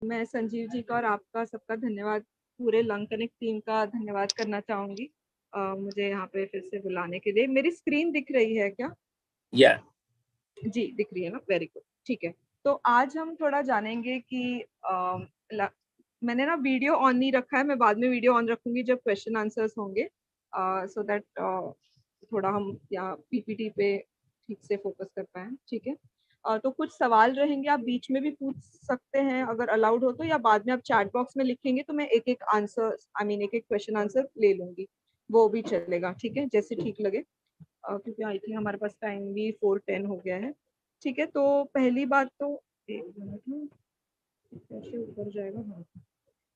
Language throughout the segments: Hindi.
मैं संजीव जी का और आपका सबका धन्यवाद, पूरे लंग कनेक्ट टीम का धन्यवाद करना चाहूंगी मुझे यहाँ पे फिर से बुलाने के लिए। मेरी स्क्रीन दिख रही है क्या? या जी दिख रही है ना, वेरी गुड, ठीक है। तो आज हम थोड़ा जानेंगे कि मैंने ना वीडियो ऑन नहीं रखा है, मैं बाद में वीडियो ऑन रखूंगी जब क्वेश्चन आंसर्स होंगे, सो दैट थोड़ा हम यहाँ पीपीटी पे ठीक से फोकस कर पाए, ठीक है। तो कुछ सवाल रहेंगे, आप बीच में भी पूछ सकते हैं अगर अलाउड हो तो, या बाद में आप चैट बॉक्स में लिखेंगे तो मैं एक एक आंसर, आई मीन एक एक क्वेश्चन आंसर ले लूंगी, वो भी चलेगा, ठीक है, जैसे ठीक लगे। क्योंकि आई थिंक हमारे पास टाइम भी 4:10 हो गया है, ठीक है। तो पहली बात तो, एक मिनट में कैसे ऊपर जाएगा, हाँ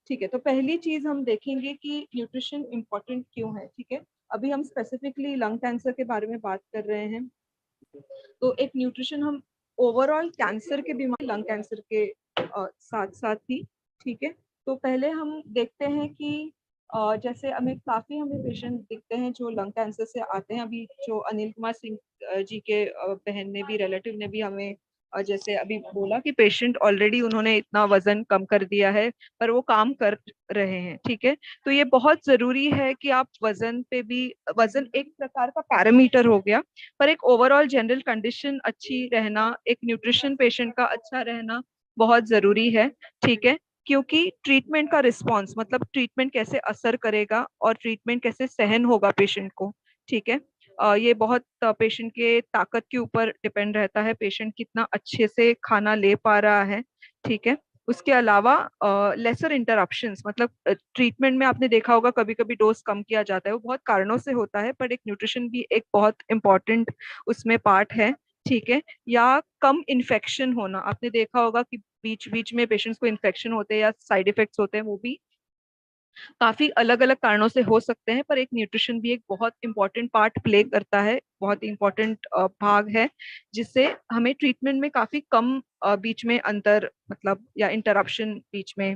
ठीक है। तो पहली चीज हम देखेंगे कि न्यूट्रिशन इम्पोर्टेंट क्यों है, ठीक है। अभी हम स्पेसिफिकली लंग कैंसर के बारे में बात कर रहे हैं, तो एक न्यूट्रिशन हम ओवरऑल कैंसर के बीमारी, लंग कैंसर के साथ साथ ही, ठीक है। तो पहले हम देखते हैं कि जैसे हमें पेशेंट दिखते हैं जो लंग कैंसर से आते हैं। अभी जो अनिल कुमार सिंह जी के बहन ने भी, रिलेटिव ने भी हमें जैसे अभी बोला कि पेशेंट ऑलरेडी उन्होंने इतना वजन कम कर दिया है पर वो काम कर रहे हैं, ठीक है। तो ये बहुत जरूरी है कि आप वजन पे भी, वजन एक प्रकार का पैरामीटर हो गया, पर एक ओवरऑल जनरल कंडीशन अच्छी रहना, एक न्यूट्रिशन पेशेंट का अच्छा रहना बहुत जरूरी है, ठीक है। क्योंकि ट्रीटमेंट का रिस्पॉन्स, मतलब ट्रीटमेंट कैसे असर करेगा और ट्रीटमेंट कैसे सहन होगा पेशेंट को, ठीक है। ये बहुत पेशेंट के ताकत के ऊपर डिपेंड रहता है, पेशेंट कितना अच्छे से खाना ले पा रहा है, ठीक है। उसके अलावा लेसर इंटरप्शंस, मतलब ट्रीटमेंट में आपने देखा होगा कभी कभी डोज कम किया जाता है, वो बहुत कारणों से होता है, पर एक न्यूट्रिशन भी एक बहुत इंपॉर्टेंट उसमें पार्ट है, ठीक है। या कम इन्फेक्शन होना, आपने देखा होगा कि बीच बीच में पेशेंट्स को इन्फेक्शन होते हैं या साइड इफेक्ट्स होते हैं, वो भी काफी अलग अलग कारणों से हो सकते हैं, पर एक न्यूट्रिशन भी एक बहुत इंपॉर्टेंट पार्ट प्ले करता है, बहुत इंपॉर्टेंट भाग है, जिससे हमें ट्रीटमेंट में काफी कम बीच में अंतर, मतलब या इंटरप्शन बीच में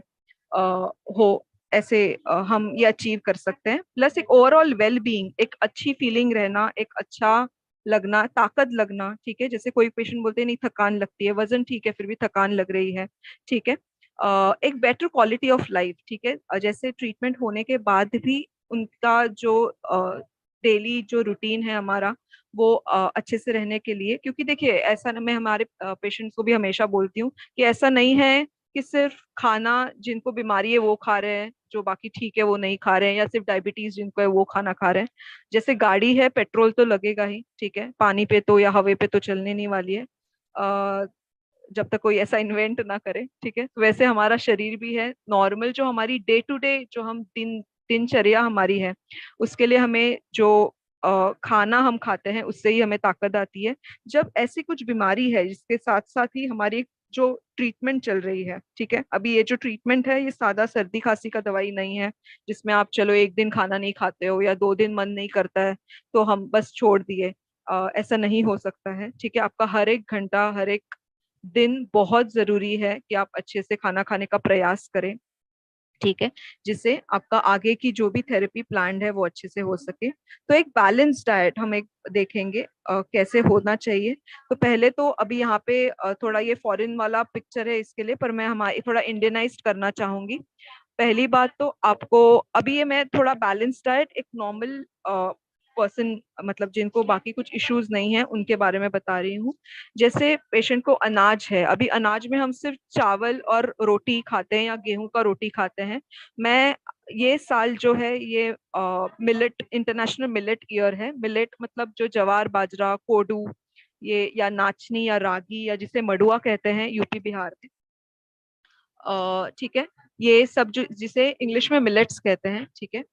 हो, ऐसे हम ये अचीव कर सकते हैं। प्लस एक ओवरऑल वेल बीइंग, एक अच्छी फीलिंग रहना, एक अच्छा लगना, ताकत लगना, ठीक है। जैसे कोई पेशेंट बोलते हैं नहीं थकान लगती है, वजन ठीक है फिर भी थकान लग रही है, ठीक है। एक बेटर क्वालिटी ऑफ लाइफ, ठीक है। जैसे ट्रीटमेंट होने के बाद भी उनका जो डेली जो रूटीन है हमारा, वो अच्छे से रहने के लिए, क्योंकि देखिए ऐसा मैं हमारे पेशेंट्स को भी हमेशा बोलती हूँ कि ऐसा नहीं है कि सिर्फ खाना जिनको बीमारी है वो खा रहे हैं, जो बाकी ठीक है वो नहीं खा रहे हैं, या सिर्फ डायबिटीज जिनको है वो खाना खा रहे हैं। जैसे गाड़ी है, पेट्रोल तो लगेगा ही, ठीक है, पानी पे तो या हवा पे तो चलने नहीं वाली है जब तक कोई ऐसा इन्वेंट ना करे, ठीक है। तो वैसे हमारा शरीर भी है, नॉर्मल जो हमारी डे टू डे जो हम दिनचर्या हमारी है, उसके लिए हमें जो खाना हम खाते हैं उससे ही हमें ताकत आती है। जब ऐसी कुछ बीमारी है जिसके साथ साथ ही हमारी जो ट्रीटमेंट चल रही है, ठीक है, अभी ये जो ट्रीटमेंट है ये सादा सर्दी खांसी का दवाई नहीं है जिसमें आप चलो एक दिन खाना नहीं खाते हो या 2 दिन मन नहीं करता है तो हम बस छोड़ दिए, ऐसा नहीं हो सकता है, ठीक है। आपका हर एक घंटा, हर एक दिन बहुत जरूरी है कि आप अच्छे से खाना खाने का प्रयास करें, ठीक है, जिससे आपका आगे की जो भी थेरेपी प्लान है वो अच्छे से हो सके। तो एक बैलेंस डाइट हम एक देखेंगे कैसे होना चाहिए। तो पहले तो अभी यहाँ पे थोड़ा ये फॉरेन वाला पिक्चर है इसके लिए, पर मैं हमारी थोड़ा इंडियनाइज्ड करना चाहूंगी। पहली बात तो आपको, अभी ये मैं थोड़ा बैलेंस डाइट एक नॉर्मल पर्सन, मतलब जिनको बाकी कुछ इश्यूज नहीं है उनके बारे में बता रही हूँ। जैसे पेशेंट को अनाज है, अभी अनाज में हम सिर्फ चावल और रोटी खाते हैं या गेहूं का रोटी खाते हैं। मैं ये साल जो है ये मिलेट, इंटरनेशनल मिलेट ईयर है। मिलेट मतलब जो जवार बाजरा कोडू, ये या नाचनी या रागी या जिसे मडुआ कहते हैं यूपी बिहार में, ठीक है, ये सब जो जिसे इंग्लिश में मिलेट्स कहते हैं, ठीक है।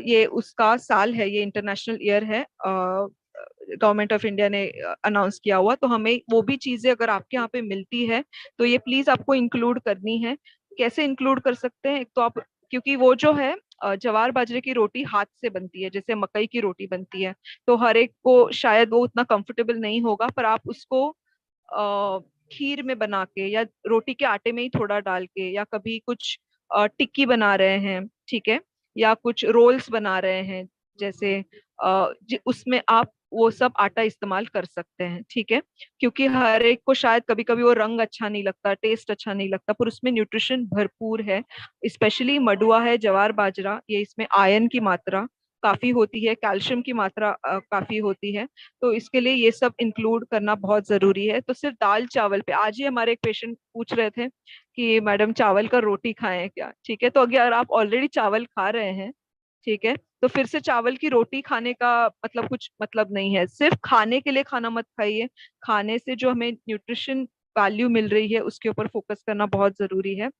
ये उसका साल है, ये इंटरनेशनल ईयर है, गवर्नमेंट ऑफ इंडिया ने अनाउंस किया हुआ। तो हमें वो भी चीजें अगर आपके यहाँ पे मिलती है तो ये प्लीज आपको इंक्लूड करनी है। कैसे इंक्लूड कर सकते हैं, एक तो आप, क्योंकि वो जो है जवार बाजरे की रोटी हाथ से बनती है जैसे मकई की रोटी बनती है, तो हर एक को शायद वो उतना कंफर्टेबल नहीं होगा, पर आप उसको खीर में बना के या रोटी के आटे में ही थोड़ा डाल के, या कभी कुछ टिक्की बना रहे हैं, ठीक है, या कुछ रोल्स बना रहे हैं, जैसे उसमें आप वो सब आटा इस्तेमाल कर सकते हैं, ठीक है। क्योंकि हर एक को शायद कभी कभी वो रंग अच्छा नहीं लगता, टेस्ट अच्छा नहीं लगता, पर उसमें न्यूट्रिशन भरपूर है। स्पेशली मडुआ है, जवार बाजरा, ये इसमें आयरन की मात्रा काफी होती है, कैल्शियम की मात्रा काफी होती है। तो इसके लिए ये सब इंक्लूड करना बहुत जरूरी है। तो सिर्फ दाल चावल पे, आज ही हमारे एक पेशेंट पूछ रहे थे कि मैडम चावल का रोटी खाएं क्या, ठीक है। तो अगर आप ऑलरेडी चावल खा रहे हैं, ठीक है, तो फिर से चावल की रोटी खाने का मतलब कुछ मतलब नहीं है। सिर्फ खाने के लिए खाना मत खाइए, खाने से जो हमें न्यूट्रिशन वैल्यू मिल रही है उसके ऊपर फोकस करना बहुत जरूरी है,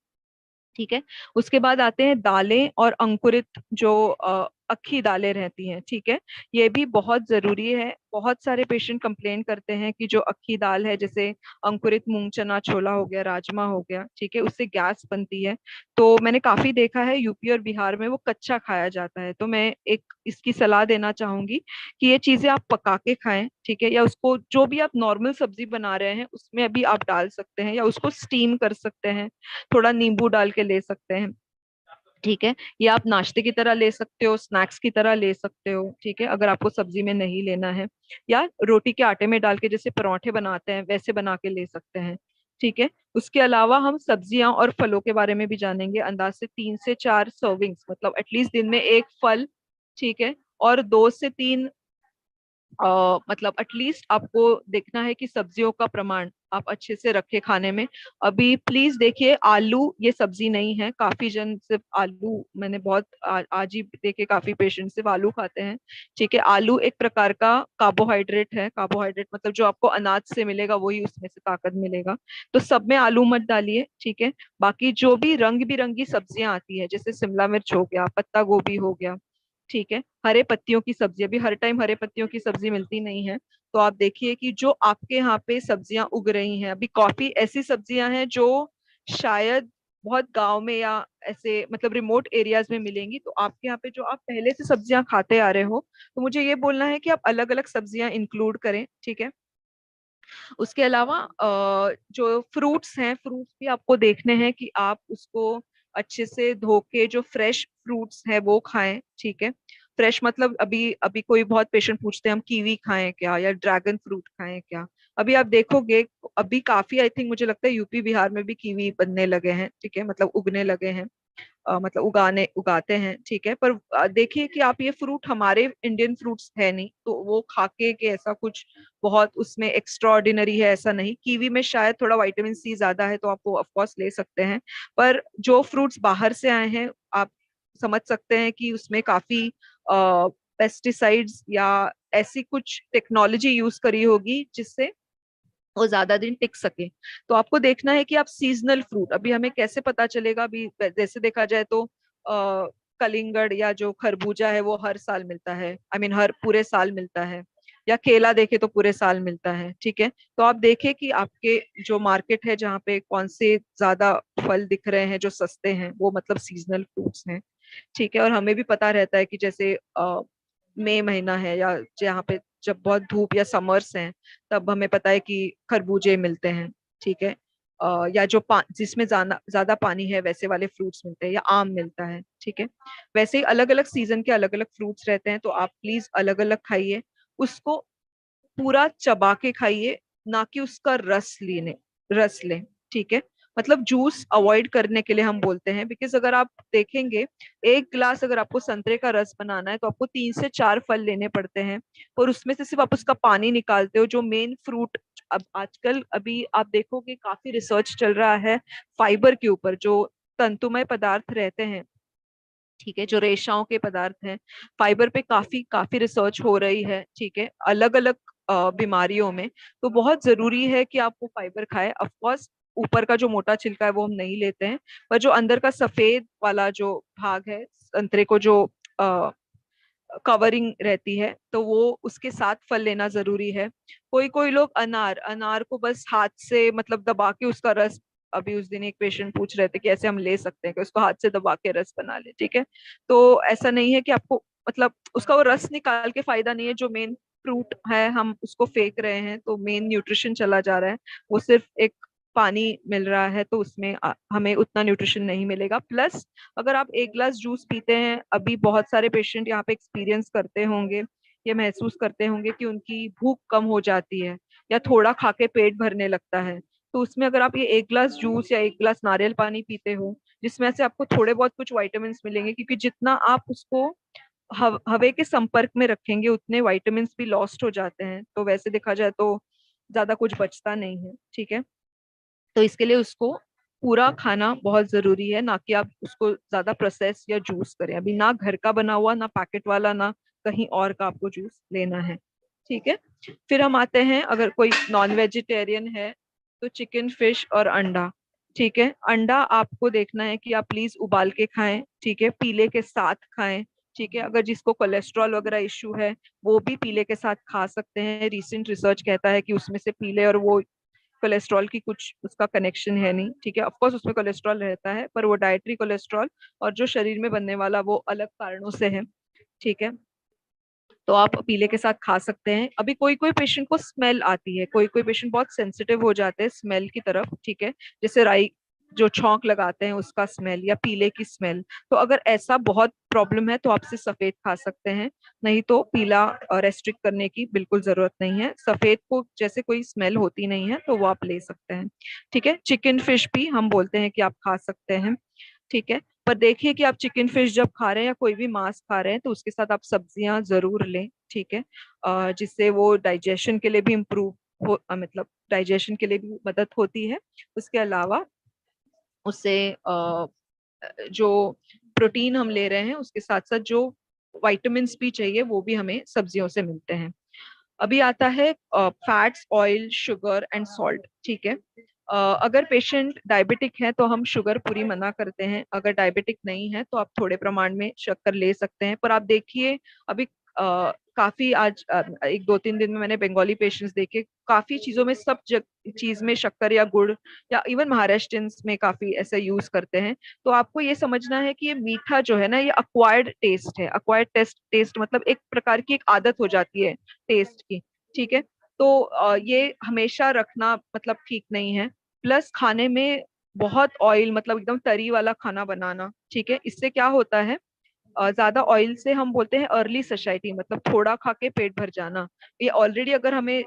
ठीक है। उसके बाद आते हैं दालें और अंकुरित जो अक्खी दालें रहती हैं, ठीक है। ये भी बहुत जरूरी है। बहुत सारे पेशेंट कंप्लेन करते हैं कि जो अक्खी दाल है, जैसे अंकुरित मूंग चना छोला हो गया, राजमा हो गया, ठीक है, उससे गैस बनती है। तो मैंने काफी देखा है यूपी और बिहार में वो कच्चा खाया जाता है। तो मैं एक इसकी सलाह देना चाहूंगी कि ये चीजें आप पका के खाएं, ठीक है, या उसको जो भी आप नॉर्मल सब्जी बना रहे हैं उसमें अभी आप डाल सकते हैं, या उसको स्टीम कर सकते हैं, थोड़ा नींबू डाल के ले सकते हैं, ठीक है। ये आप नाश्ते की तरह ले सकते हो, स्नैक्स की तरह ले सकते हो, ठीक है, अगर आपको सब्जी में नहीं लेना है। या रोटी के आटे में डाल के जैसे पराठे बनाते हैं वैसे बना के ले सकते हैं, ठीक है। उसके अलावा हम सब्जियां और फलों के बारे में भी जानेंगे। अंदाज से 3 से 4 सर्विंग्स, मतलब एटलीस्ट दिन में एक फल, ठीक है, और 2 से 3 मतलब एटलीस्ट आपको देखना है कि सब्जियों का प्रमाण आप अच्छे से रखे खाने में। अभी प्लीज देखिए, आलू ये सब्जी नहीं है। काफी जन सिर्फ आलू, मैंने बहुत आज ही देखे काफी पेशेंट सिर्फ आलू खाते हैं, ठीक है। आलू एक प्रकार का कार्बोहाइड्रेट है। कार्बोहाइड्रेट मतलब जो आपको अनाज से मिलेगा वही उसमें से ताकत मिलेगा। तो सब में आलू मत डालिए, ठीक है। बाकी जो भी रंग बिरंगी सब्जियां आती है, जैसे शिमला मिर्च हो गया, पत्ता गोभी हो गया, ठीक है, हरे पत्तियों की सब्जी, अभी हर टाइम हरे पत्तियों की सब्जी मिलती नहीं है। तो आप देखिए कि जो आपके यहाँ पे सब्जियां उग रही हैं, अभी काफी ऐसी सब्जियां हैं जो शायद बहुत गांव में या ऐसे मतलब रिमोट एरियाज में मिलेंगी। तो आपके यहाँ पे जो आप पहले से सब्जियां खाते आ रहे हो, तो मुझे ये बोलना है कि आप अलग अलग सब्जियां इंक्लूड करें, ठीक है। उसके अलावा जो फ्रूट्स हैं, फ्रूट्स भी आपको देखने हैं कि आप उसको अच्छे से धो के जो फ्रेश फ्रूट्स है वो खाएं, ठीक है। फ्रेश मतलब अभी अभी कोई बहुत पेशेंट पूछते हैं हम कीवी खाएं क्या, या ड्रैगन फ्रूट खाएं क्या। अभी आप देखोगे, अभी काफी आई थिंक मुझे लगता है यूपी बिहार में भी कीवी बनने लगे हैं, ठीक है, मतलब उगने लगे हैं, मतलब उगाते हैं, ठीक है। पर देखिए कि आप ये फ्रूट हमारे इंडियन फ्रूट्स है नहीं, तो वो खा के ऐसा कुछ बहुत उसमें एक्स्ट्रा ऑर्डिनरी है ऐसा नहीं। कीवी में शायद थोड़ा विटामिन सी ज्यादा है, तो आप वो ऑफ कोर्स ले सकते हैं। पर जो फ्रूट्स बाहर से आए हैं, आप समझ सकते हैं कि उसमें काफी पेस्टिसाइड्स या ऐसी कुछ टेक्नोलॉजी यूज करी होगी जिससे वो ज्यादा दिन टिक सके। तो आपको देखना है कि आप सीजनल फ्रूट, अभी हमें कैसे पता चलेगा, अभी जैसे देखा जाए तो कलिंगड़ या जो खरबूजा है वो हर साल मिलता है, आई मीन हर पूरे साल मिलता है। या केला देखे तो पूरे साल मिलता है, ठीक है। तो आप देखें कि आपके जो मार्केट है जहाँ पे कौन से ज्यादा फल दिख रहे हैं जो सस्ते हैं, वो मतलब सीजनल फ्रूट्स हैं, ठीक है। और हमें भी पता रहता है कि जैसे मई महीना है या जहाँ पे जब बहुत धूप या समर्स हैं, तब हमें पता है कि खरबूजे मिलते हैं, ठीक है। या जो जिसमें ज्यादा ज्यादा पानी है वैसे वाले फ्रूट्स मिलते हैं, या आम मिलता है, ठीक है। वैसे ही अलग अलग सीजन के अलग अलग फ्रूट्स रहते हैं, तो आप प्लीज अलग अलग खाइए, उसको पूरा चबा के खाइए, ना कि उसका रस लें, ठीक है। मतलब जूस अवॉइड करने के लिए हम बोलते हैं, बिकॉज अगर आप देखेंगे, एक गिलास अगर आपको संतरे का रस बनाना है तो आपको 3 से 4 फल लेने पड़ते हैं, और उसमें से सिर्फ आप उसका पानी निकालते हो, जो मेन फ्रूट। अब आजकल अभी आप देखोगे काफी रिसर्च चल रहा है फाइबर के ऊपर, जो तंतुमय पदार्थ रहते हैं, ठीक है, जो रेशाओं के पदार्थ हैं, फाइबर पे काफी काफी रिसर्च हो रही है, ठीक है, अलग अलग बीमारियों में। तो बहुत जरूरी है कि आप वो फाइबर खाएं। ऑफ कोर्स ऊपर का जो मोटा छिलका है वो हम नहीं लेते हैं, पर जो अंदर का सफेद वाला जो भाग है संतरे को, जो कवरिंग रहती है, तो वो उसके साथ फल लेना जरूरी है। कोई कोई लोग अनार अनार को बस हाथ से मतलब दबा के उसका रस, अभी उस दिन एक पेशेंट पूछ रहे थे कि ऐसे हम ले सकते हैं कि उसको हाथ से दबा के रस बना ले, ठीक है। तो ऐसा नहीं है कि आपको मतलब उसका वो रस निकाल के फायदा नहीं है, जो मेन फ्रूट है हम उसको फेंक रहे हैं, तो मेन न्यूट्रिशन चला जा रहा है। वो सिर्फ एक पानी मिल रहा है, तो उसमें हमें उतना न्यूट्रिशन नहीं मिलेगा। प्लस अगर आप एक गिलास जूस पीते हैं, अभी बहुत सारे पेशेंट यहाँ पे एक्सपीरियंस करते होंगे ये महसूस करते होंगे कि उनकी भूख कम हो जाती है या थोड़ा खा के पेट भरने लगता है, तो उसमें अगर आप ये 1 गिलास जूस या 1 गिलास नारियल पानी पीते हो, जिसमें से आपको थोड़े बहुत कुछ विटामिन मिलेंगे, क्योंकि जितना आप उसको हवे के संपर्क में रखेंगे उतने विटामिन भी लॉस्ट हो जाते हैं, तो वैसे देखा जाए तो ज्यादा कुछ बचता नहीं है। ठीक है, तो इसके लिए उसको पूरा खाना बहुत जरूरी है, ना कि आप उसको ज्यादा प्रोसेस या जूस करें। अभी ना घर का बना हुआ, ना पैकेट वाला, ना कहीं और का आपको जूस लेना है। ठीक है, फिर हम आते हैं, अगर कोई नॉन वेजिटेरियन है तो चिकन, फिश और अंडा। ठीक है, अंडा आपको देखना है कि आप प्लीज उबाल के खाएं, ठीक है, पीले के साथ खाएं। ठीक है, अगर जिसको कोलेस्ट्रॉल वगैरह इश्यू है वो भी पीले के साथ खा सकते हैं। रिसेंट रिसर्च कहता है कि उसमें से पीले और वो कोलेस्ट्रॉल की कुछ उसका कनेक्शन है नहीं। ठीक है, ऑफकोर्स उसमें कोलेस्ट्रॉल रहता है, पर वो डाइटरी कोलेस्ट्रॉल और जो शरीर में बनने वाला वो अलग कारणों से है। ठीक है, तो आप पीले के साथ खा सकते हैं। अभी कोई कोई पेशेंट को स्मेल आती है, कोई कोई पेशेंट बहुत सेंसिटिव हो जाते हैं स्मेल की तरफ। ठीक है, जैसे राई जो छौंक लगाते हैं उसका स्मेल या पीले की स्मेल, तो अगर ऐसा बहुत प्रॉब्लम है तो आप सिर्फ सफेद खा सकते हैं, नहीं तो पीला रेस्ट्रिक्ट करने की बिल्कुल जरूरत नहीं है। सफेद को जैसे कोई स्मेल होती नहीं है तो वो आप ले सकते हैं। ठीक है, चिकन फिश भी हम बोलते हैं कि आप खा सकते हैं। ठीक है, पर देखिए कि आप चिकन फिश जब खा रहे हैं या कोई भी मांस खा रहे हैं तो उसके साथ आप सब्जियां जरूर लें। ठीक है, जिससे वो डाइजेशन के लिए भी इम्प्रूव हो, मतलब डाइजेशन के लिए भी मदद होती है। उसके अलावा उससे जो प्रोटीन हम ले रहे हैं उसके साथ साथ जो विटामिन भी चाहिए वो भी हमें सब्जियों से मिलते हैं। अभी आता है fats, oil, sugar and salt. ठीक है, अगर पेशेंट डायबिटिक है तो हम शुगर पूरी मना करते हैं, अगर डायबिटिक नहीं है तो आप थोड़े प्रमाण में शक्कर ले सकते हैं। पर आप देखिए अभी काफी आज 1 2 3 दिन में मैंने बंगाली पेशेंट्स देखे, काफी चीजों में सब चीज में शक्कर या गुड़, या इवन महाराष्ट्रियंस में काफी ऐसे यूज करते हैं। तो आपको ये समझना है कि ये मीठा जो है ना, ये अक्वायर्ड टेस्ट है। अक्वायर्ड टेस्ट मतलब एक प्रकार की एक आदत हो जाती है टेस्ट की। ठीक है, तो ये हमेशा रखना मतलब ठीक नहीं है। प्लस खाने में बहुत ऑयल, मतलब एकदम तरी वाला खाना बनाना, ठीक है, इससे क्या होता है, ज्यादा ऑयल से हम बोलते हैं अर्ली सशाइटी, मतलब थोड़ा खा के पेट भर जाना। ये ऑलरेडी अगर हमें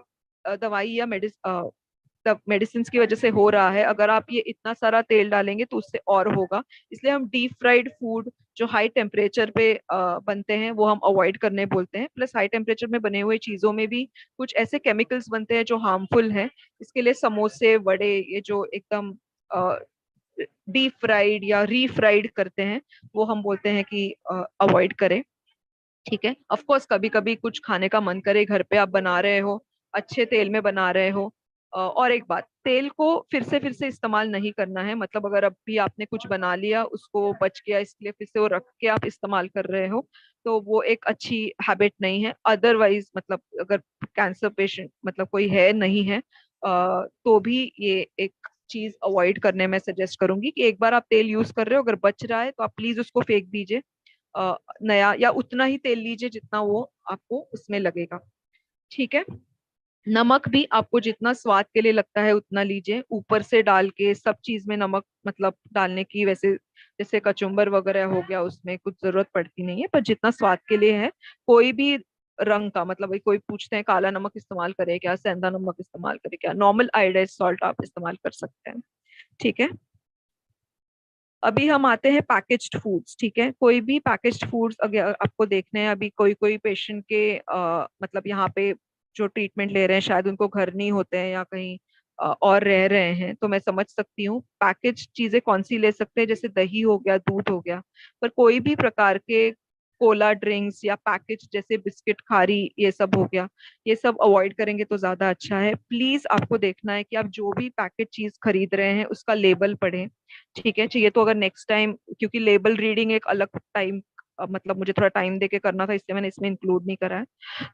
दवाई या मेडिसिन की वजह से हो रहा है, अगर आप ये इतना सारा तेल डालेंगे तो उससे और होगा। इसलिए हम डीप फ्राइड फूड जो हाई टेम्परेचर पे बनते हैं वो हम अवॉइड करने बोलते हैं। प्लस हाई टेम्परेचर में बने हुए चीजों में भी कुछ ऐसे केमिकल्स बनते हैं जो हार्मफुल हैं। इसके लिए समोसे, वड़े, ये जो एकदम डीप फ्राइड या रीफ्राइड करते हैं वो हम बोलते हैं कि अवॉइड करें। ठीक है, ऑफ कोर्स कभी कभी कुछ खाने का मन करे, घर पे आप बना रहे हो, अच्छे तेल में बना रहे हो। और एक बात, तेल को फिर से इस्तेमाल नहीं करना है। मतलब अगर अभी आपने कुछ बना लिया, उसको बच गया, इसलिए फिर से वो रख के आप इस्तेमाल कर रहे हो, तो वो एक अच्छी हैबिट नहीं है। अदरवाइज मतलब अगर कैंसर पेशेंट मतलब कोई है नहीं है, तो भी ये एक चीज अवॉइड करने में सजेस्ट करूंगी कि एक बार आप तेल यूज कर रहे हो, अगर बच रहा है तो आप प्लीज उसको फेंक दीजिए, नया या उतना ही तेल लीजिए जितना वो आपको उसमें लगेगा। ठीक है, नमक भी आपको जितना स्वाद के लिए लगता है उतना लीजिए, ऊपर से डाल के सब चीज में नमक मतलब डालने की वैसे जैसे कचुम्बर वगैरह हो गया उसमें कुछ जरूरत पड़ती नहीं है, पर जितना स्वाद के लिए है। कोई भी रंग का मतलब भाई कोई पूछते हैं काला नमक इस्तेमाल करें क्या, सेंधा नमक इस्तेमाल करें क्या, नॉर्मल आयोडाइज सॉल्ट आप इस्तेमाल कर सकते हैं। ठीक है, अभी हम आते हैं पैकेज्ड फूड्स। ठीक है, कोई भी पैकेज्ड फूड्स अगर आपको देखने हैं, अभी कोई कोई पेशेंट के मतलब यहाँ पे जो ट्रीटमेंट ले रहे हैं शायद उनको घर नहीं होते हैं या कहीं और रह रहे हैं, तो मैं समझ सकती हूँ पैकेज चीजें कौन सी ले सकते हैं, जैसे दही हो गया, दूध हो गया। पर कोई भी प्रकार के कोला ड्रिंक्स या पैकेज जैसे बिस्किट, खारी, ये सब हो गया, ये सब अवॉइड करेंगे तो ज्यादा अच्छा है। प्लीज आपको देखना है कि आप जो भी पैकेज चीज खरीद रहे हैं उसका लेबल पढ़ें। ठीक है, चाहिए तो अगर नेक्स्ट टाइम, क्योंकि लेबल रीडिंग एक अलग टाइम मतलब मुझे थोड़ा टाइम देके करना था इसलिए मैंने इसमें इंक्लूड नहीं करा है,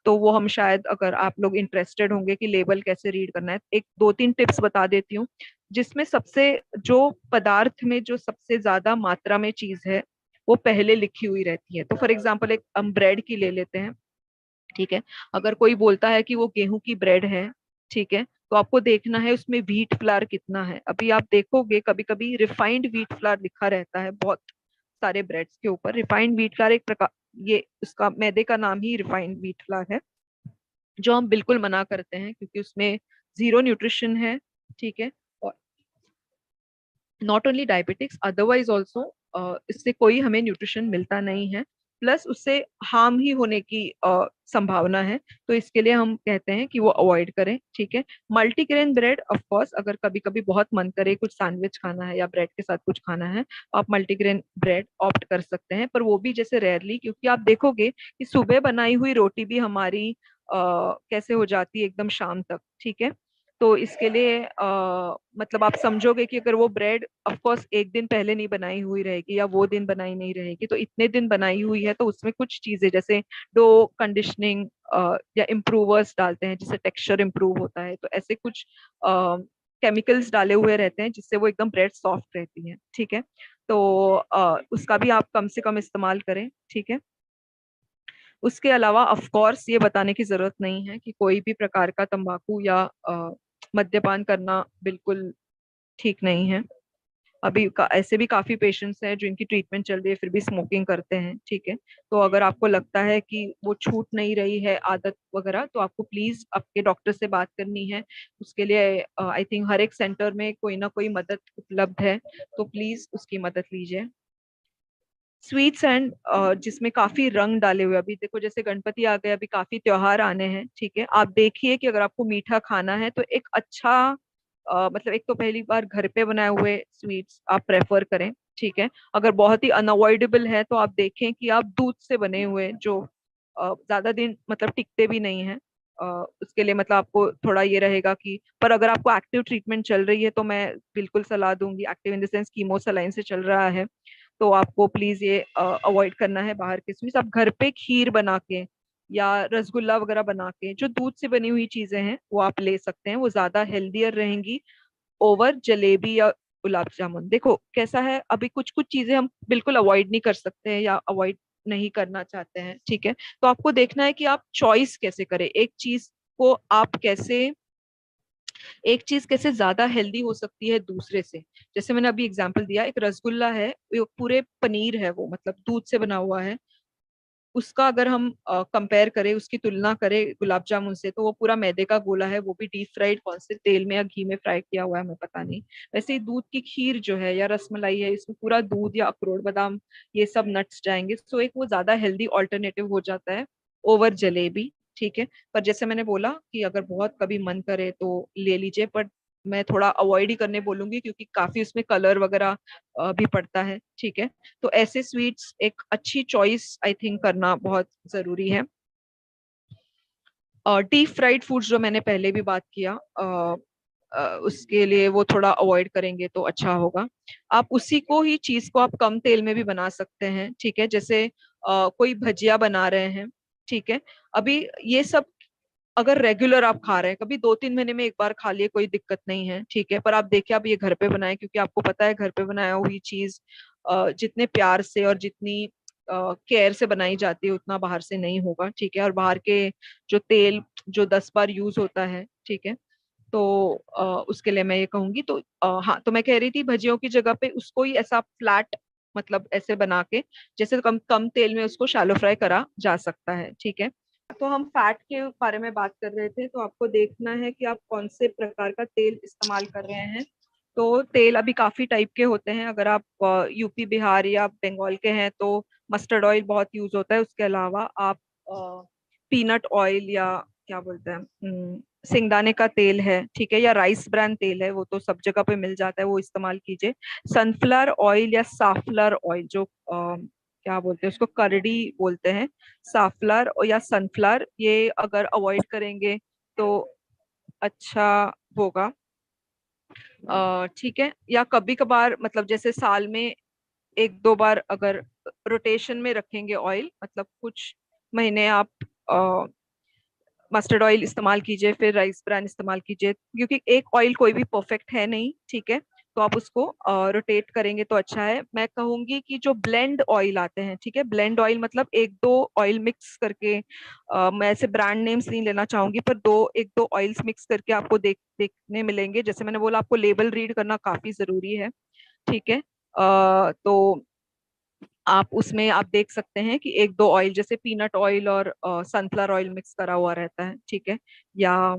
तो वो हम शायद अगर आप लोग इंटरेस्टेड होंगे कि लेबल कैसे रीड करना है, एक 2 3 टिप्स बता देती हूँ। जिसमें सबसे जो पदार्थ में जो सबसे ज्यादा मात्रा में चीज है वो पहले लिखी हुई रहती है। तो फॉर एग्जाम्पल एक हम ब्रेड की ले लेते हैं। ठीक है, अगर कोई बोलता है कि वो गेहूं की ब्रेड है, ठीक है, तो आपको देखना है उसमें व्हीट फ्लावर कितना है। अभी आप देखोगे कभी कभी रिफाइंड व्हीट फ्लावर लिखा रहता है बहुत सारे ब्रेड्स के ऊपर। रिफाइंड व्हीट फ्लावर एक प्रकार ये उसका मैदे का नाम ही रिफाइंड व्हीट फ्लावर है, जो हम बिल्कुल मना करते हैं क्योंकि उसमें जीरो न्यूट्रिशन है। ठीक है। और not only diabetics, otherwise also इससे कोई हमें न्यूट्रिशन मिलता नहीं है, प्लस उससे हार्म ही होने की संभावना है। तो इसके लिए हम कहते हैं कि वो अवॉइड करें। ठीक है। मल्टीग्रेन ब्रेड, ऑफ कोर्स अगर कभी कभी बहुत मन करे कुछ सैंडविच खाना है या ब्रेड के साथ कुछ खाना है, आप मल्टीग्रेन ब्रेड ऑप्ट कर सकते हैं, पर वो भी जैसे रेयरली, क्योंकि आप देखोगे कि सुबह बनाई हुई रोटी भी हमारी कैसे हो जाती है एकदम शाम तक। ठीक है। तो इसके लिए मतलब आप समझोगे कि अगर वो ब्रेड ऑफ कोर्स एक दिन पहले नहीं बनाई हुई रहेगी या वो दिन बनाई नहीं रहेगी, तो इतने दिन बनाई हुई है तो उसमें कुछ चीजें जैसे डो कंडीशनिंग या इम्प्रूवर्स डालते हैं जिससे टेक्सचर इम्प्रूव होता है, तो ऐसे कुछ केमिकल्स डाले हुए रहते हैं जिससे वो एकदम ब्रेड सॉफ्ट रहती है। ठीक है। तो उसका भी आप कम से कम इस्तेमाल करें। ठीक है। उसके अलावा ऑफ कोर्स ये बताने की जरूरत नहीं है कि कोई भी प्रकार का तंबाकू या मद्यपान करना बिल्कुल ठीक नहीं है। अभी ऐसे भी काफी पेशेंट्स हैं जो इनकी ट्रीटमेंट चल रही है फिर भी स्मोकिंग करते हैं। ठीक है। तो अगर आपको लगता है कि वो छूट नहीं रही है आदत वगैरह, तो आपको प्लीज आपके डॉक्टर से बात करनी है। उसके लिए आई थिंक हर एक सेंटर में कोई ना कोई मदद उपलब्ध है, तो प्लीज उसकी मदद लीजिए। स्वीट्स एंड जिसमें काफी रंग डाले हुए, अभी देखो जैसे गणपति आ गए, अभी काफी त्योहार आने हैं। ठीक है। आप देखिए कि अगर आपको मीठा खाना है तो एक अच्छा मतलब एक तो पहली बार घर पे बनाए हुए स्वीट्स आप प्रेफर करें। ठीक है। अगर बहुत ही अनअवॉइडेबल है तो आप देखें कि आप दूध से बने हुए जो ज्यादा दिन मतलब टिकते भी नहीं है, उसके लिए मतलब आपको थोड़ा ये रहेगा कि, पर अगर आपको एक्टिव ट्रीटमेंट चल रही है तो मैं बिल्कुल सलाह दूंगी, active in the sense chemo saline से चल रहा है, तो आपको प्लीज ये अवॉइड करना है बाहर के स्वीट्स। आप घर पे खीर बना के या रसगुल्ला वगैरह बना के जो दूध से बनी हुई चीजें हैं वो आप ले सकते हैं, वो ज्यादा हेल्दियर रहेंगी ओवर जलेबी या गुलाब जामुन। देखो कैसा है, अभी कुछ कुछ चीजें हम बिल्कुल अवॉइड नहीं कर सकते हैं या अवॉइड नहीं करना चाहते हैं। ठीक है। तो आपको देखना है कि आप चॉइस कैसे करें एक चीज को, आप कैसे एक चीज कैसे ज्यादा हेल्दी हो सकती है दूसरे से। जैसे मैंने अभी एग्जांपल दिया, एक रसगुल्ला है, वो पूरे पनीर है, वो मतलब दूध से बना हुआ है, उसका अगर हम कंपेयर करें, उसकी तुलना करें गुलाब जामुन से, तो वो पूरा मैदे का गोला है, वो भी डीप फ्राइड, कौन से तेल में या घी में फ्राई किया हुआ है हमें पता नहीं। वैसे ही दूध की खीर जो है या रसमलाई है, इसमें पूरा दूध या अखरोट बादाम ये सब नट्स जाएंगे, सो एक वो ज्यादा हेल्दी ऑल्टरनेटिव हो जाता है ओवर जलेबी। ठीक है। पर जैसे मैंने बोला कि अगर बहुत कभी मन करे तो ले लीजिए, पर मैं थोड़ा अवॉइड ही करने बोलूंगी क्योंकि काफी उसमें कलर वगैरह भी पड़ता है। ठीक है। तो ऐसे स्वीट्स एक अच्छी चॉइस आई थिंक करना बहुत जरूरी है। डीप फ्राइड फूड्स जो मैंने पहले भी बात किया, उसके लिए वो थोड़ा अवॉइड करेंगे तो अच्छा होगा। आप उसी को ही चीज को आप कम तेल में भी बना सकते हैं। ठीक है। जैसे कोई भजिया बना रहे हैं। ठीक है। अभी ये सब अगर रेगुलर आप खा रहे हैं, कभी 2-3 महीने में एक बार खा लिए कोई दिक्कत नहीं है। ठीक है। पर आप देखिए आप ये घर पे बनाए, क्योंकि आपको पता है घर पे बनाया हुई चीज जितने प्यार से और जितनी केयर से बनाई जाती है उतना बाहर से नहीं होगा। ठीक है। और बाहर के जो तेल जो 10 बार यूज होता है। ठीक है। तो उसके लिए मैं ये कहूंगी, तो हाँ, तो मैं कह रही थी भजियों की जगह पे उसको ही ऐसा फ्लैट मतलब ऐसे बना के, जैसे कम कम तेल में उसको शैलो फ्राई करा जा सकता है। ठीक है। तो हम फैट के बारे में बात कर रहे थे, तो आपको देखना है कि आप कौन से प्रकार का तेल इस्तेमाल कर रहे हैं। तो तेल अभी काफी टाइप के होते हैं, अगर आप यूपी बिहार या बंगाल के हैं तो मस्टर्ड ऑयल बहुत यूज होता है। उसके अलावा आप पीनट ऑयल या क्या बोलते हैं सिंगदाने का तेल है, ठीक है, या राइस ब्रांड तेल है, वो तो सब जगह पे मिल जाता है, वो इस्तेमाल कीजिए। सनफ्लावर ऑयल या साफलर ऑयल जो क्या बोलते हैं उसको, करडी बोलते हैं, साफलर और या सनफ्लावर, ये अगर अवॉइड करेंगे तो अच्छा होगा। ठीक है। या कभी कभार मतलब जैसे साल में 1-2 बार अगर रोटेशन में रखेंगे ऑयल, मतलब कुछ महीने आप मस्टर्ड ऑयल इस्तेमाल कीजिए, फिर राइस ब्रान इस्तेमाल कीजिए, क्योंकि एक ऑयल कोई भी परफेक्ट है नहीं। ठीक है। तो आप उसको रोटेट करेंगे तो अच्छा है। मैं कहूंगी कि जो ब्लेंड ऑयल आते हैं, ठीक है, ब्लेंड ऑयल मतलब 1-2 ऑयल मिक्स करके, मैं ऐसे ब्रांड नेम्स नहीं लेना चाहूंगी, पर 1-2 ऑयल्स मिक्स करके आपको देखने मिलेंगे। जैसे मैंने बोला, आपको लेबल रीड करना काफी जरूरी है। ठीक है। तो आप उसमें आप देख सकते हैं कि एक दो ऑयल जैसे पीनट ऑयल और सनफ्लावर ऑयल मिक्स करा हुआ रहता है, ठीक है, या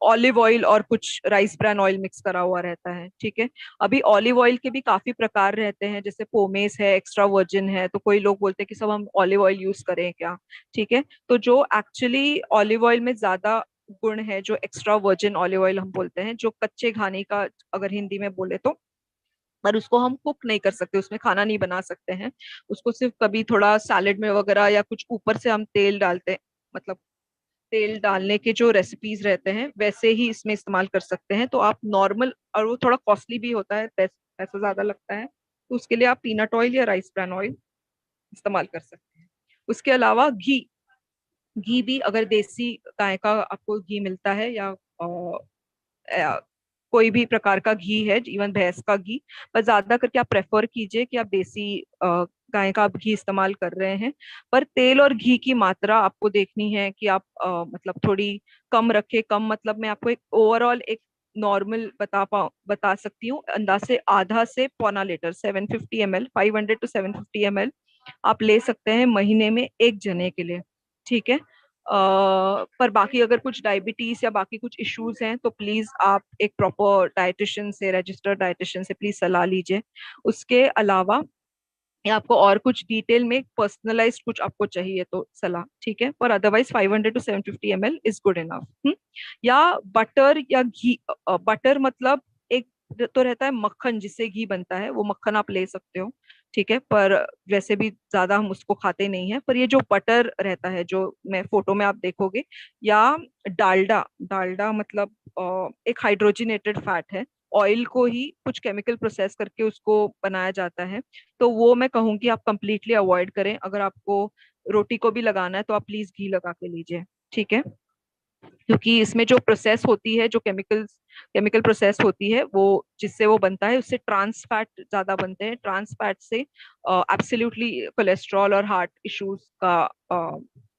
ऑलिव ऑयल और कुछ राइस ब्रान ऑयल मिक्स करा हुआ रहता है, ठीक है। अभी ऑलिव ऑयल के भी काफी प्रकार रहते हैं, जैसे पोमेस है, एक्स्ट्रा वर्जिन है, तो कोई लोग बोलते हैं कि सब हम ऑलिव ऑयल यूज करें क्या, ठीक है। तो जो एक्चुअली ऑलिव ऑयल में ज्यादा गुण है, जो एक्स्ट्रा वर्जिन ऑलिव ऑयल हम बोलते हैं, जो कच्चे घानी का अगर हिंदी में बोले तो, पर उसको हम कुक नहीं कर सकते, उसमें खाना नहीं बना सकते हैं। उसको सिर्फ कभी थोड़ा सैलेड में वगैरह या कुछ ऊपर से हम तेल डालते हैं, मतलब तेल डालने के जो रेसिपीज रहते हैं वैसे ही इसमें इस्तेमाल कर सकते हैं। तो आप नॉर्मल, और वो थोड़ा कॉस्टली भी होता है, पैसा ज्यादा लगता है, तो उसके लिए आप पीनट ऑयल या राइस ब्रान ऑयल इस्तेमाल कर सकते हैं। उसके अलावा घी, घी भी अगर देसी गाय का आपको घी मिलता है, या अ, कोई भी प्रकार का घी है, इवन भैंस का घी, पर ज्यादा करके आप प्रेफर कीजिए कि आप देसी गाय का आप घी इस्तेमाल कर रहे हैं। पर तेल और घी की मात्रा आपको देखनी है कि आप मतलब थोड़ी कम रखे। कम मतलब मैं आपको एक ओवरऑल एक नॉर्मल बता सकती हूँ, अंदाज से आधा से पौना लीटर, 750 ml, 500 to 750 ml आप ले सकते हैं महीने में एक जने के लिए, ठीक है। पर बाकी अगर कुछ डायबिटीज या बाकी कुछ इश्यूज हैं तो प्लीज आप एक प्रॉपर डाइटिशियन से, रजिस्टर्ड डाइटिशियन से प्लीज सलाह लीजिए। उसके अलावा या आपको और कुछ डिटेल में पर्सनलाइज्ड कुछ आपको चाहिए तो सलाह, ठीक है, पर otherwise 500 to 750 ml is good enough. या बटर या घी, बटर मतलब एक तो रहता है मक्खन, जिससे घी बनता है, वो मक्खन आप ले सकते हो, ठीक है, पर वैसे भी ज्यादा हम उसको खाते नहीं है। पर ये जो बटर रहता है, जो मैं फोटो में आप देखोगे, या डालडा, डालडा मतलब एक हाइड्रोजनेटेड फैट है, ऑयल को ही कुछ केमिकल प्रोसेस करके उसको बनाया जाता है। तो वो मैं कहूंगी आप कंप्लीटली अवॉइड करें। अगर आपको रोटी को भी लगाना है तो आप प्लीज घी लगा के लीजिए, ठीक है, क्योंकि इसमें जो प्रोसेस होती है, जो केमिकल प्रोसेस होती है, वो जिससे वो बनता है उससे ट्रांस फैट ज्यादा बनते हैं। ट्रांस फैट से एब्सोल्युटली कोलेस्ट्रॉल और हार्ट इश्यूज का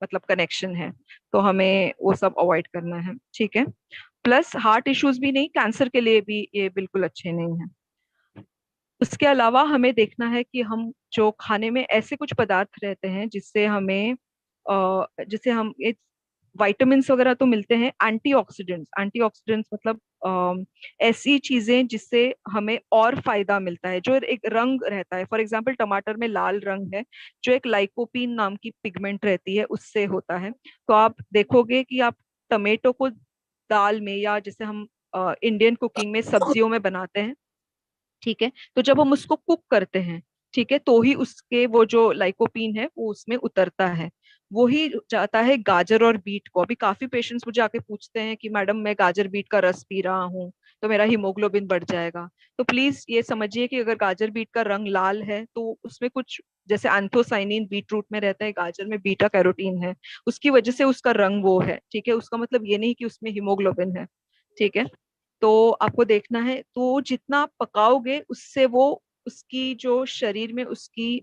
मतलब कनेक्शन है। तो हमें वो सब अवॉइड करना है, ठीक है। प्लस हार्ट इश्यूज भी नहीं, कैंसर के लिए भी ये बिल्कुल अच्छे नहीं है। उसके अलावा हमें देखना है कि हम जो खाने में ऐसे कुछ पदार्थ रहते हैं जिससे हमें जिससे हम एक विटामिन्स वगैरह तो मिलते हैं, एंटीऑक्सीडेंट्स, एंटीऑक्सीडेंट्स मतलब ऐसी चीजें जिससे हमें और फायदा मिलता है, जो एक रंग रहता है। फॉर एग्जांपल टमाटर में लाल रंग है, जो एक लाइकोपीन नाम की पिगमेंट रहती है, उससे होता है। तो आप देखोगे कि आप टमेटो को दाल में, या जैसे हम इंडियन कुकिंग में सब्जियों में बनाते हैं, ठीक है, तो जब हम उसको कुक करते हैं, ठीक है, तो ही उसके वो जो लाइकोपीन है वो उसमें उतरता है। वो ही जाता है गाजर और बीट को। अभी काफी पेशेंट्स मुझे आके पूछते हैं कि मैडम मैं गाजर बीट का रस पी रहा हूँ तो मेरा हीमोग्लोबिन बढ़ जाएगा। तो प्लीज ये समझिए कि अगर गाजर बीट का रंग लाल है तो उसमें कुछ, जैसे एंथोसाइनिन बीट रूट में रहता है, गाजर में बीटा कैरोटीन है, उसकी वजह से उसका रंग वो है, ठीक है। उसका मतलब ये नहीं कि उसमें हीमोग्लोबिन है, ठीक है। तो आपको देखना है, तो जितना आप पकाओगे उससे वो, उसकी जो शरीर में उसकी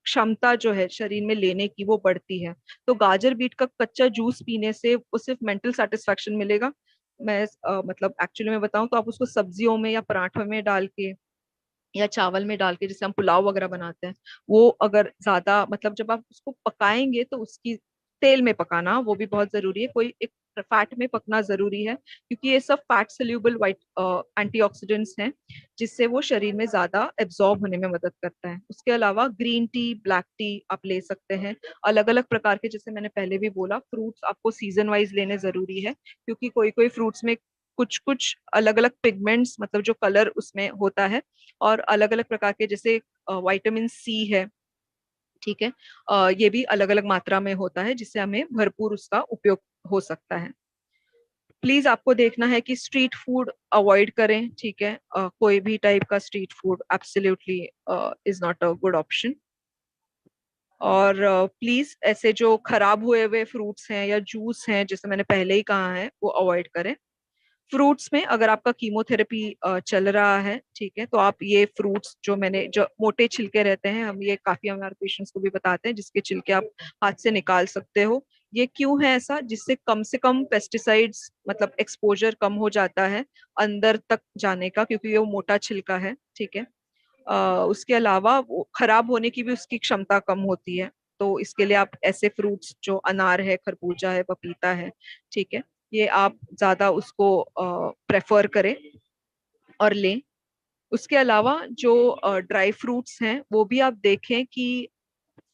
क्षमता जो है शरीर में लेने की, वो बढ़ती है। तो गाजर बीट का कच्चा जूस पीने से वो सिर्फ मेंटल सेटिस्फेक्शन मिलेगा। मैं मतलब एक्चुअली मैं बताऊं तो आप उसको सब्जियों में या पराठों में डाल के या चावल में डाल के, जैसे हम पुलाव वगैरह बनाते हैं, वो अगर ज्यादा मतलब जब आप उसको पकाएंगे तो उसकी तेल में पकाना वो भी बहुत जरूरी है, कोई एक फैट में पकना जरूरी है, क्योंकि ये सब फैट सोल्यूबल वाइट एंटीऑक्सीडेंट्स हैं, जिससे वो शरीर में ज्यादा एब्जॉर्ब होने में मदद करता है। उसके अलावा ग्रीन टी, ब्लैक टी आप ले सकते हैं, अलग अलग प्रकार के, जैसे मैंने पहले भी बोला, फ्रूट्स आपको सीजन वाइज लेने जरूरी है, क्योंकि कोई कोई फ्रूट्स में कुछ कुछ अलग अलग पिगमेंट्स, मतलब जो कलर उसमें होता है, और अलग अलग प्रकार के, जैसे विटामिन सी है, ठीक है, ये भी अलग अलग मात्रा में होता है, जिससे हमें भरपूर उसका उपयोग हो सकता है। प्लीज आपको देखना है कि स्ट्रीट फूड अवॉइड करें, ठीक है, कोई भी टाइप का street food absolutely is not a good option. और प्लीज ऐसे जो खराब हुए हुए फ्रूट्स हैं या जूस हैं, जैसे मैंने पहले ही कहा है, वो अवॉइड करें। फ्रूट्स में अगर आपका कीमोथेरेपी चल रहा है, ठीक है, तो आप ये फ्रूट्स जो मैंने, जो मोटे छिलके रहते हैं, हम ये काफी हमारे पेशेंट्स को भी बताते हैं, जिसके छिलके आप हाथ से निकाल सकते हो। ये क्यों है ऐसा? जिससे कम से कम पेस्टिसाइड्स मतलब एक्सपोजर कम हो जाता है अंदर तक जाने का, क्योंकि ये वो मोटा छिलका है, ठीक है। उसके अलावा वो खराब होने की भी उसकी क्षमता कम होती है। तो इसके लिए आप ऐसे फ्रूट्स जो अनार है, खरबूजा है, पपीता है, ठीक है, ये आप ज्यादा उसको प्रेफर करें और लें। उसके अलावा जो ड्राई फ्रूट्स हैं वो भी आप देखें कि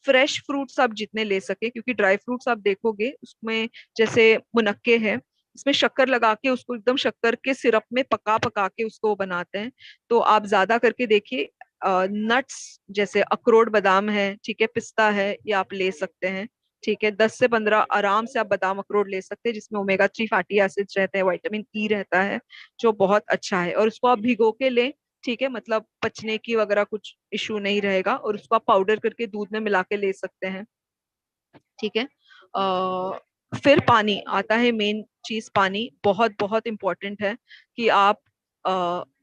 फ्रेश फ्रूट्स आप जितने ले सके, क्योंकि ड्राई फ्रूट्स आप देखोगे उसमें जैसे मुनक्के है, इसमें शक्कर लगा के उसको एकदम शक्कर के सिरप में पका पका के उसको बनाते हैं। तो आप ज्यादा करके देखिए नट्स जैसे अखरोट बादाम है, ठीक है, पिस्ता है, ये आप ले सकते हैं। ठीक है, 10 से 15 आराम से आप बादाम अखरोट ले सकते हैं, जिसमें ओमेगा 3 फैटी एसिड्स रहते हैं, विटामिन ई रहता है, जो बहुत अच्छा है। और उसको आप भिगो के लें, ठीक है, मतलब पचने की वगैरह कुछ इशू नहीं रहेगा। और उसको आप पाउडर करके दूध में मिला के ले सकते हैं। ठीक है। फिर पानी आता है, मेन चीज पानी बहुत बहुत इंपॉर्टेंट है कि आप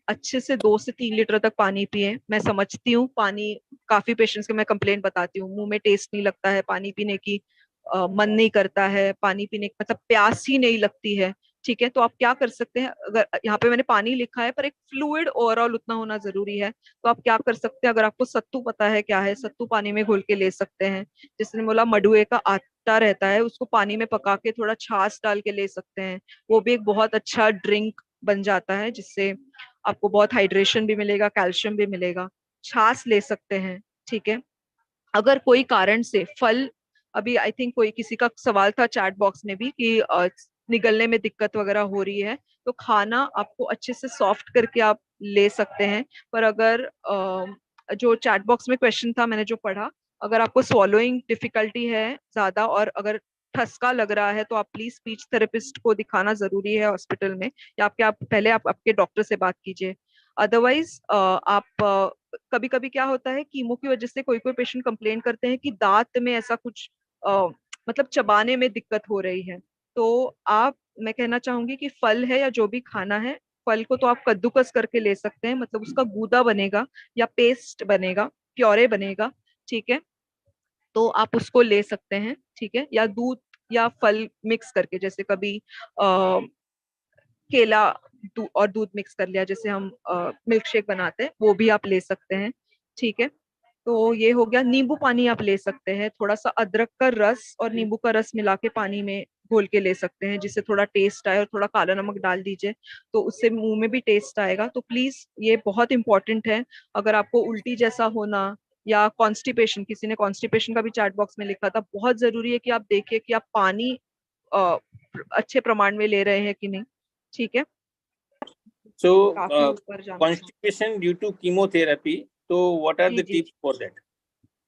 अच्छे से 2 से 3 लीटर तक पानी पिए। मैं समझती हूँ पानी, काफी पेशेंट्स के मैं कंप्लेंट बताती हूँ, मुंह में टेस्ट नहीं लगता है पानी पीने की, मन नहीं करता है पानी पीने की, मतलब प्यास ही नहीं लगती है। ठीक है, तो आप क्या कर सकते हैं, अगर यहाँ पे मैंने पानी लिखा है पर एक फ्लूइड ओवरऑल उतना होना जरूरी है। तो आप क्या कर सकते हैं, अगर आपको सत्तू पता है क्या है, सत्तू पानी में घोल के ले सकते हैं। जिसने बोला मडुए का आटा रहता है, उसको पानी में पका के थोड़ा छाछ डाल के ले सकते हैं। वो भी एक बहुत अच्छा ड्रिंक बन जाता है, जिससे आपको बहुत हाइड्रेशन भी मिलेगा, कैल्शियम भी मिलेगा। छाछ ले सकते हैं। ठीक है। अगर कोई कारण से फल, अभी आई थिंक कोई किसी का सवाल था चैट बॉक्स में भी कि निगलने में दिक्कत वगैरह हो रही है, तो खाना आपको अच्छे से सॉफ्ट करके आप ले सकते हैं। पर अगर जो चैट बॉक्स में क्वेश्चन था मैंने जो पढ़ा, अगर आपको स्वॉलोइंग डिफिकल्टी है ज्यादा और अगर ठसका लग रहा है, तो आप प्लीज स्पीच थेरेपिस्ट को दिखाना जरूरी है हॉस्पिटल में, या आप पहले आप आपके डॉक्टर से बात कीजिए। अदरवाइज आप कभी कभी क्या होता है, कीमो की वजह से कोई कोई पेशेंट कंप्लेन करते हैं कि दांत में ऐसा कुछ मतलब चबाने में दिक्कत हो रही है। तो आप, मैं कहना चाहूंगी कि फल है या जो भी खाना है, फल को तो आप कद्दूकस करके ले सकते हैं, मतलब उसका गूदा बनेगा या पेस्ट बनेगा, प्योरे बनेगा। ठीक है, तो आप उसको ले सकते हैं। ठीक है, या दूध या फल मिक्स करके, जैसे कभी केला और दूध मिक्स कर लिया, जैसे हम मिल्क शेक बनाते हैं, वो भी आप ले सकते हैं। ठीक है, तो ये हो गया। नींबू पानी आप ले सकते हैं, थोड़ा सा अदरक का रस और नींबू का रस मिला के पानी में घोल के ले सकते हैं, जिससे थोड़ा टेस्ट आए, और थोड़ा काला नमक डाल दीजिए तो उससे मुंह में भी टेस्ट आएगा। तो प्लीज ये बहुत इंपॉर्टेंट है। अगर आपको उल्टी जैसा होना या कॉन्स्टिपेशन, किसी ने कॉन्स्टिपेशन का भी चैट बॉक्स में लिखा था, बहुत जरूरी है कि आप देखिए कि आप पानी अ, अच्छे प्रमाण में ले रहे हैं कि नहीं। ठीक है, So, काफी ऊपर जाना था। constipation due to chemotherapy. So, what are जी the जी, tips for that?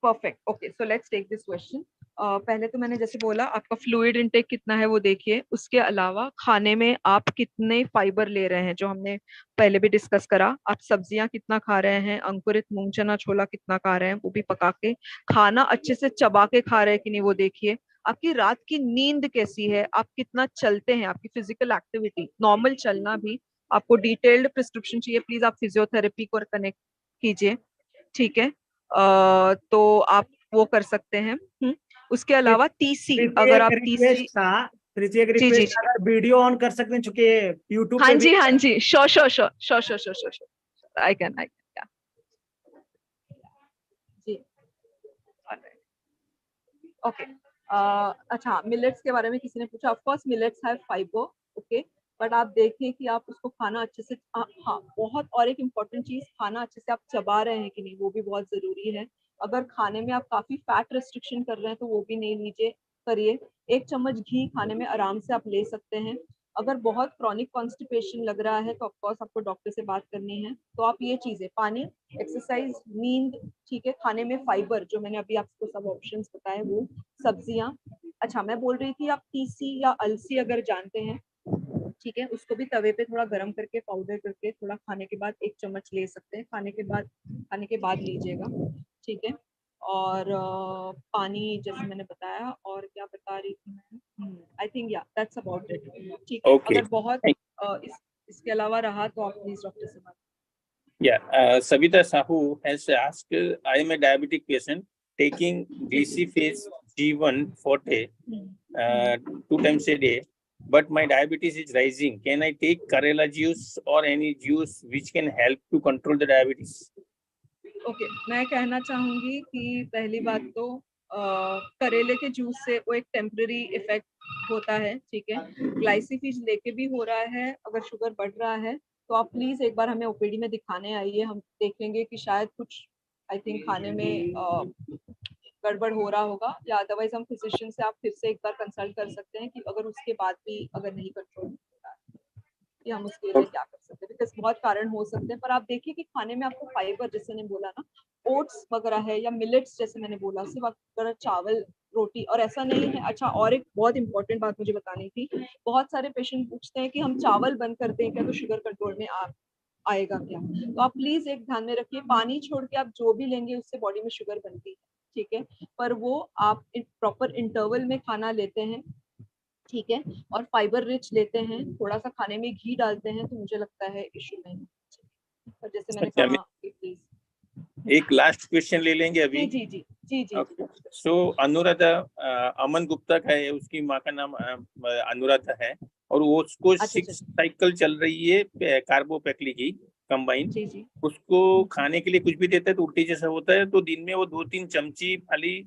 Perfect, okay, so let's take this question. पहले तो मैंने जैसे बोला, आपका फ्लूइड इनटेक कितना है वो देखिए। उसके अलावा खाने में आप कितने फाइबर ले रहे हैं, जो हमने पहले भी डिस्कस करा। आप सब्जियां कितना खा रहे हैं, अंकुरित मूंग चना छोला कितना खा रहे हैं, वो भी पका के खाना, अच्छे से चबा के खा रहे हैं कि नहीं वो देखिए। आपकी रात की नींद कैसी है, आप कितना चलते हैं, आपकी फिजिकल एक्टिविटी, नॉर्मल चलना भी। आपको डिटेल्ड प्रिस्क्रिप्शन चाहिए, प्लीज आप फिजियोथेरेपी को कनेक्ट कीजिए। ठीक है, तो आप वो कर सकते हैं। उसके अलावा तीसी, प्रीति अगर एक आप तीसी। रिक्वेस्ट था, प्रीति एक जी जी रिक्वेस्ट, जी, अगर वीडियो ऑन कर सकते हैं, चूंकि यूट्यूब हाँ पे भी। जी हाँ जी, sure sure sure sure sure sure sure sure, I can जी, ओके। अच्छा, मिलेट्स के बारे में किसी ने पूछा। Of course millets have fibre, okay, but आप देखिए कि आप उसको खाना अच्छे से, हाँ बहुत, और एक इम्पॉर्टेंट चीज, खाना अच्छे से आप चबा रहे हैं कि नहीं, वो भी बहुत जरूरी है। अगर खाने में आप काफी फैट रेस्ट्रिक्शन कर रहे हैं तो वो भी नहीं लीजिए, करिए। 1 चम्मच घी खाने में आराम से आप ले सकते हैं। अगर बहुत क्रॉनिक कॉन्स्टिपेशन लग रहा है तो ऑफकोर्स आपको डॉक्टर से बात करनी है। तो आप ये चीजें, पानी, एक्सरसाइज, नींद, ठीक है, खाने में फाइबर, जो मैंने अभी आपको सब ऑप्शंस बताए वो, सब्जियां। अच्छा, मैं बोल रही थी, आप तीसी या अलसी अगर जानते हैं, ठीक है, उसको भी तवे पे थोड़ा गर्म करके पाउडर करके थोड़ा खाने के बाद 1 चम्मच ले सकते हैं, खाने के बाद लीजिएगा। ठीक है। और पानी जैसे मैंने बताया, और क्या बता रही थी मैं, आई थिंक या दैट्स अबाउट इट। ठीक है, Okay. अगर बहुत इसके अलावा रहा तो आप प्लीज डॉक्टर से बात। Yeah, Savita Sahu has asked, I am a diabetic patient taking Glyciphase G1 forte 2 times a day, but my diabetes is rising. Can I take Karela juice or any juice which can help to control the diabetes? Okay, मैं कहना चाहूंगी कि पहली बात तो करेले के जूस से वो एक टेम्पररी इफेक्ट होता है, ठीक है। ग्लाइसिफिज लेके भी हो रहा है, अगर शुगर बढ़ रहा है तो आप प्लीज एक बार हमें ओपीडी में दिखाने आइए, हम देखेंगे कि शायद कुछ आई थिंक खाने में गड़बड़ हो रहा होगा, या अदरवाइज हम फिजिशियन से आप फिर से एक बार कंसल्ट कर सकते हैं कि अगर उसके बाद भी अगर नहीं कंट्रोल हो रहा है कि हम उसके लिए क्या कर सकते हैं, बिकॉज बहुत कारण हो सकते हैं। पर आप देखिए कि खाने में आपको फाइबर, जैसे मैंने बोला ना, ओट्स वगैरह है या मिलेट्स, जैसे मैंने बोला, सिर्फ अगर चावल रोटी, और ऐसा नहीं है। अच्छा, और एक बहुत इंपॉर्टेंट बात मुझे बतानी थी, बहुत सारे पेशेंट पूछते हैं कि हम चावल बंद कर दें क्या तो शुगर कंट्रोल में आएगा क्या। तो आप प्लीज एक ध्यान में रखिए, पानी छोड़ के आप जो भी लेंगे उससे बॉडी में शुगर बनती है, ठीक है। पर वो आप प्रॉपर इंटरवल में खाना लेते हैं, ठीक है, और फाइबर रिच लेते हैं, थोड़ा सा खाने में घी डालते हैं, तो मुझे लगता है इश्यू नहीं है। पर जैसे मैंने अच्छा, कहा प्लीज। एक लास्ट क्वेश्चन ले लेंगे अभी। जी जी जी जी जी। सो अनुराधा, अमन गुप्ता का है, उसकी माँ का नाम अनुराधा है, और वो उसको अच्छा 6 साइकिल चल रही है कार्बोपेक्ली की कंबाइन। जी जी। उसको खाने के लिए कुछ भी देता है तो उल्टी जैसा होता है, तो दिन में वो 2-3 चमची खाली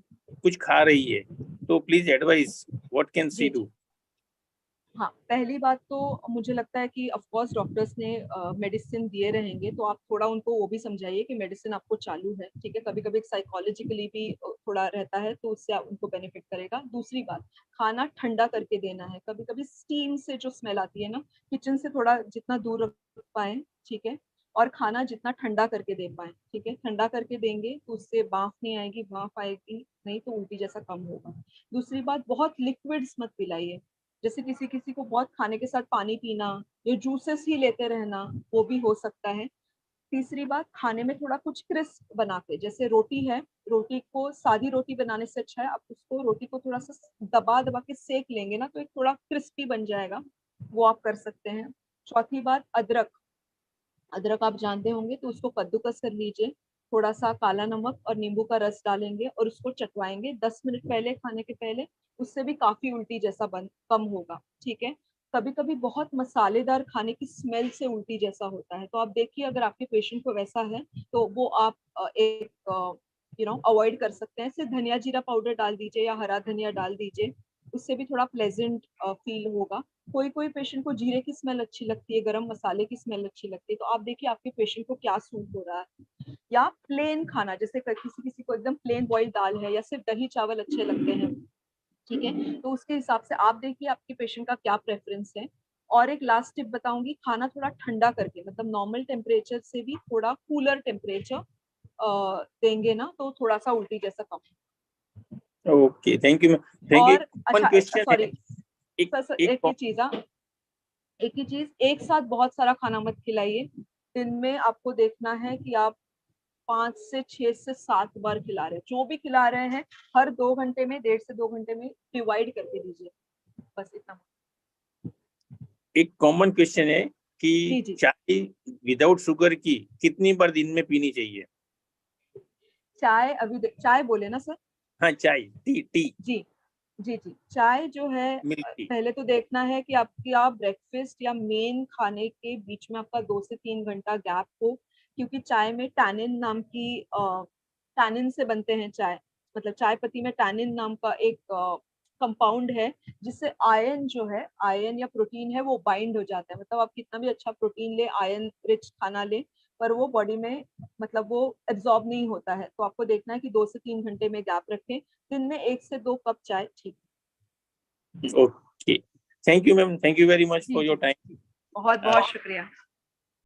कुछ खा रही है, तो please advise what can she जी डू। जी। हाँ, पहली बात तो मुझे लगता है कि ऑफ कोर्स डॉक्टर्स ने मेडिसिन दिए रहेंगे, तो आप थोड़ा उनको वो भी समझाइए कि मेडिसिन आपको चालू है, ठीक है। कभी कभी साइकोलॉजिकली भी थोड़ा रहता है, तो उससे उनको बेनिफिट करेगा। दूसरी बात, खाना ठंडा करके देना है। कभी कभी स्टीम से जो स्मेल आती है ना, किचन से थोड़ा जितना दूर रख पाए, ठीक है, और खाना जितना ठंडा करके दे पाए, ठीक है। ठंडा करके देंगे तो उससे भाप नहीं आएगी, भाप आएगी नहीं तो उल्टी जैसा कम होगा। दूसरी बात, बहुत लिक्विड्स मत पिलाइए, जैसे किसी किसी को बहुत खाने के साथ पानी पीना या जूसेस ही लेते रहना, वो भी हो सकता है। तीसरी बात, खाने में थोड़ा कुछ क्रिस्प बना के, जैसे रोटी है, रोटी को सादी रोटी बनाने से अच्छा है आप उसको रोटी को थोड़ा सा दबा दबा के सेक लेंगे ना, तो एक थोड़ा क्रिस्पी बन जाएगा, वो आप कर सकते हैं। चौथी बात, अदरक, अदरक आप जानते होंगे, तो उसको कद्दूकस कर लीजिए, थोड़ा सा काला नमक और नींबू का रस डालेंगे और उसको चटवाएंगे 10 मिनट पहले खाने के पहले, उससे भी काफी उल्टी जैसा कम होगा, ठीक है। कभी कभी बहुत मसालेदार खाने की स्मेल से उल्टी जैसा होता है, तो आप देखिए अगर आपके पेशेंट को वैसा है तो वो आप एक अवॉइड कर सकते हैं। सिर्फ धनिया जीरा पाउडर डाल दीजिए या हरा धनिया डाल दीजिए, उससे भी थोड़ा प्लेजेंट फील होगा। कोई कोई पेशेंट को जीरे की स्मेल अच्छी लगती है, गरम मसाले की स्मेल अच्छी लगती है, तो आप देखिए आपके पेशेंट को क्या सूट हो रहा है। या प्लेन खाना, जैसे किसी किसी को एकदम प्लेन बॉइल्ड दाल है या सिर्फ दही चावल अच्छे लगते हैं, ठीक है, तो उसके हिसाब से आप देखिए आपके पेशेंट का क्या प्रेफरेंस है। और एक लास्ट टिप बताऊंगी, खाना थोड़ा ठंडा करके, मतलब नॉर्मल टेम्परेचर से भी थोड़ा कूलर टेम्परेचर देंगे ना, तो थोड़ा सा उल्टी जैसा कम। Okay, thank you ma'am, thank you. और वन अच्छा, क्वेश्चन है, सॉरी एक सर, एक एक ही चीज, एक ही चीज, एक साथ बहुत सारा खाना मत खिलाइए। दिन में आपको देखना है कि आप 5 से 6 से 7 बार खिला रहे हैं, जो भी खिला रहे हैं हर 2 घंटे में, 1.5 से 2 घंटे में डिवाइड करके दीजिए, बस इतना। एक कॉमन क्वेश्चन है कि जी जी। चाय विदाउट शुगर की कितनी बार दिन में पीनी चाहिए। चाय, अभी चाय बोले ना सर? हाँ, चाय, टी टी जी जी जी। चाय जो है, मिल्क टी। पहले तो देखना है कि आपकी आप ब्रेकफास्ट या मेन खाने के बीच में आपका 2 से 3 घंटा गैप हो, क्योंकि चाय में टैनिन नाम की टैनिन से बनते हैं चाय, मतलब चाय पत्ती में टैनिन नाम का एक कंपाउंड है, जिससे आयरन जो है, आयरन या प्रोटीन है, वो बाइंड हो जाता है। मतलब आप कितना भी अच्छा प्रोटीन ले, आयरन रिच खाना ले, पर वो बॉडी में, मतलब वो एब्जॉर्ब नहीं होता है। तो आपको देखना है कि 2 से 3 घंटे में गैप रखें, दिन में 1 से 2 कप चाय, ठीक। Okay, thank you ma'am, thank you very much जी फॉर योर जी। टाइम। बहुत बहुत शुक्रिया।